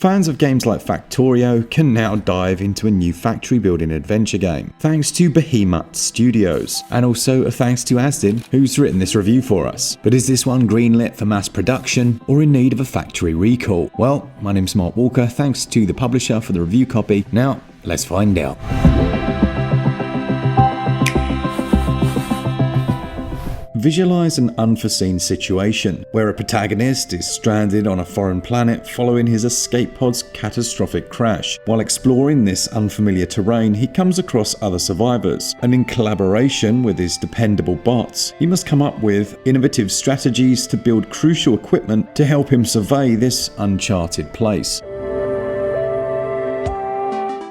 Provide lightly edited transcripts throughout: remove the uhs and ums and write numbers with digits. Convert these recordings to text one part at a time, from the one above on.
Fans of games like Factorio can now dive into a new factory building adventure game, thanks to Behemoth Studios, and also a thanks to Asdin, who's written this review for us. But is this one greenlit for mass production, or in need of a factory recall? Well, my name's Mark Walker, thanks to the publisher for the review copy. Now, let's find out. Visualize an unforeseen situation where a protagonist is stranded on a foreign planet following his escape pod's catastrophic crash. While exploring this unfamiliar terrain, he comes across other survivors, and in collaboration with his dependable bots, he must come up with innovative strategies to build crucial equipment to help him survey this uncharted place.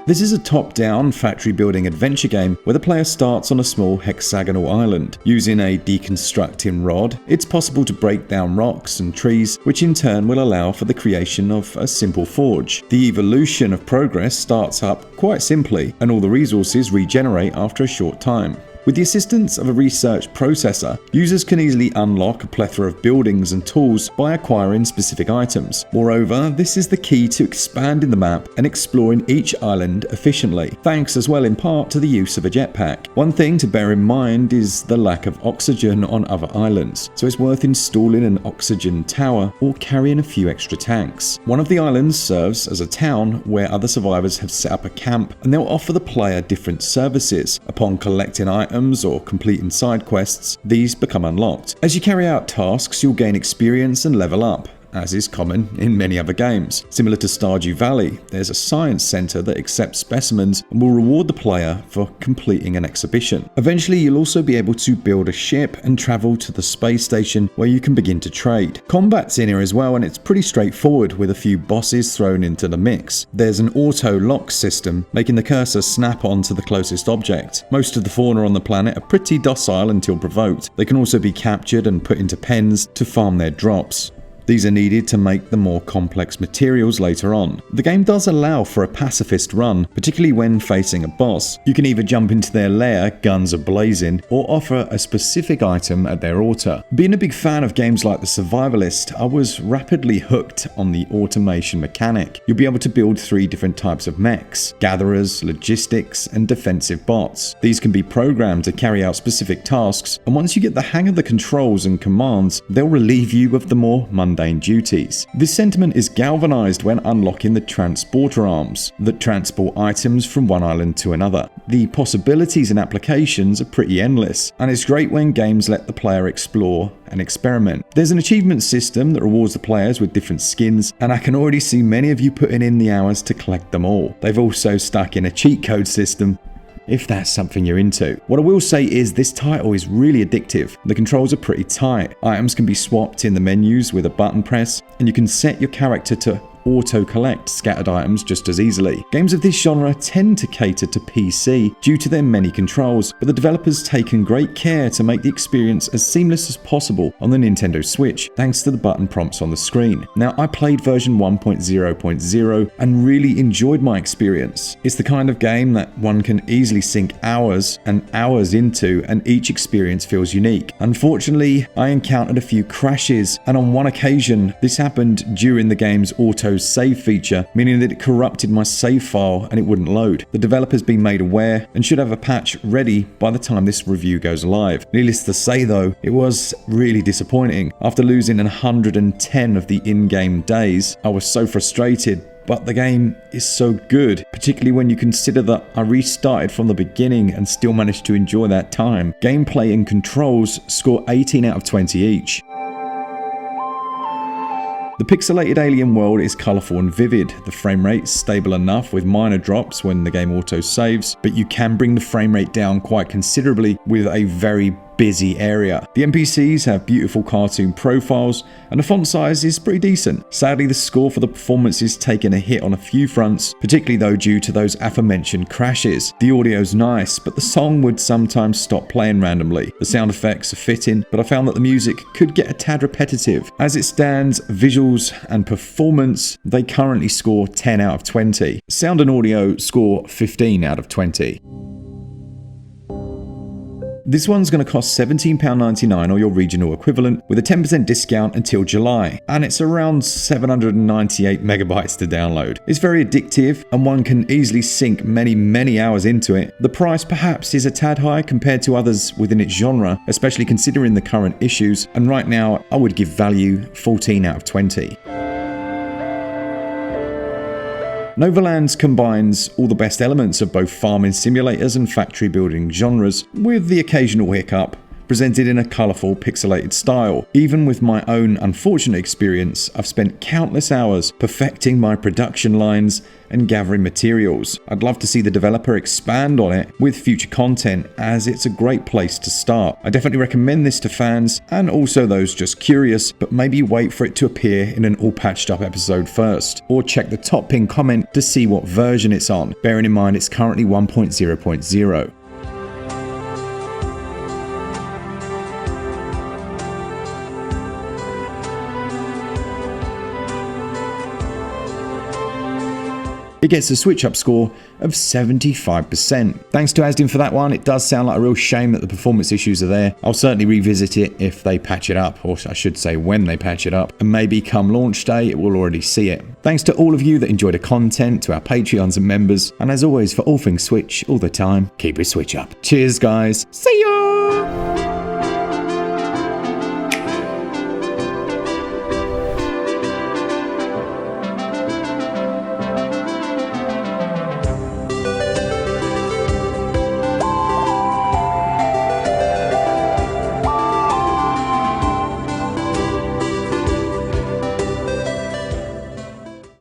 This is a top-down factory-building adventure game where the player starts on a small hexagonal island. Using a deconstructing rod, it's possible to break down rocks and trees, which in turn will allow for the creation of a simple forge. The evolution of progress starts up quite simply, and all the resources regenerate after a short time. With the assistance of a research processor, users can easily unlock a plethora of buildings and tools by acquiring specific items. Moreover, this is the key to expanding the map and exploring each island efficiently, thanks as well in part to the use of a jetpack. One thing to bear in mind is the lack of oxygen on other islands, so it's worth installing an oxygen tower or carrying a few extra tanks. One of the islands serves as a town where other survivors have set up a camp, and they'll offer the player different services. Upon collecting items or completing side quests, these become unlocked. As you carry out tasks, you'll gain experience and level up, as is common in many other games. Similar to Stardew Valley, there's a science center that accepts specimens and will reward the player for completing an exhibition. Eventually, you'll also be able to build a ship and travel to the space station where you can begin to trade. Combat's in here as well, and it's pretty straightforward with a few bosses thrown into the mix. There's an auto lock system, making the cursor snap onto the closest object. Most of the fauna on the planet are pretty docile until provoked. They can also be captured and put into pens to farm their drops. These are needed to make the more complex materials later on. The game does allow for a pacifist run, particularly when facing a boss. You can either jump into their lair, guns a-blazing, or offer a specific item at their altar. Being a big fan of games like The Survivalist, I was rapidly hooked on the automation mechanic. You'll be able to build 3 different types of mechs: gatherers, logistics, and defensive bots. These can be programmed to carry out specific tasks, and once you get the hang of the controls and commands, they'll relieve you of the more mundane duties. This sentiment is galvanized when unlocking the transporter arms that transport items from one island to another. The possibilities and applications are pretty endless, and it's great when games let the player explore and experiment. There's an achievement system that rewards the players with different skins, and I can already see many of you putting in the hours to collect them all. They've also stuck in a cheat code system, if that's something you're into. What I will say is this title is really addictive. The controls are pretty tight. Items can be swapped in the menus with a button press, and you can set your character to auto-collect scattered items just as easily. Games of this genre tend to cater to PC due to their many controls, but the developers taken great care to make the experience as seamless as possible on the Nintendo Switch, thanks to the button prompts on the screen. Now, I played version 1.0.0 and really enjoyed my experience. It's the kind of game that one can easily sink hours and hours into, and each experience feels unique. Unfortunately, I encountered a few crashes, and on one occasion, this happened during the game's auto save feature, meaning that it corrupted my save file and it wouldn't load. The developer's been made aware and should have a patch ready by the time this review goes live. Needless to say though, it was really disappointing. After losing 110 of the in-game days, I was so frustrated. But the game is so good, particularly when you consider that I restarted from the beginning and still managed to enjoy that time. Gameplay and controls score 18 out of 20 each. The pixelated alien world is colourful and vivid. The frame rate is stable enough with minor drops when the game auto-saves, but you can bring the frame rate down quite considerably with a very busy area. The NPCs have beautiful cartoon profiles, and the font size is pretty decent. Sadly, the score for the performance is taking a hit on a few fronts, particularly though due to those aforementioned crashes. The audio's nice, but the song would sometimes stop playing randomly. The sound effects are fitting, but I found that the music could get a tad repetitive. As it stands, visuals and performance, they currently score 10 out of 20. Sound and audio score 15 out of 20. This one's going to cost £17.99 or your regional equivalent with a 10% discount until July, and it's around 798 megabytes to download. It's very addictive and one can easily sink many hours into it. The price perhaps is a tad high compared to others within its genre, especially considering the current issues, and right now I would give value 14 out of 20. Novalands combines all the best elements of both farming simulators and factory building genres, with the occasional hiccup presented in a colourful pixelated style. Even with my own unfortunate experience, I've spent countless hours perfecting my production lines and gathering materials. I'd love to see the developer expand on it with future content, as it's a great place to start. I definitely recommend this to fans and also those just curious, but maybe wait for it to appear in an all patched up episode first, or check the top pinned comment to see what version it's on, bearing in mind it's currently 1.0.0. It gets a SwitchUp score of 75%. Thanks to Asdin for that one. It does sound like a real shame that the performance issues are there. I'll certainly revisit it if they patch it up, or I should say when they patch it up, and maybe come launch day it will already see it. Thanks to all of you that enjoy the content, to our Patreons and members, and as always for all things Switch all the time, keep it Switch up. Cheers guys, see ya!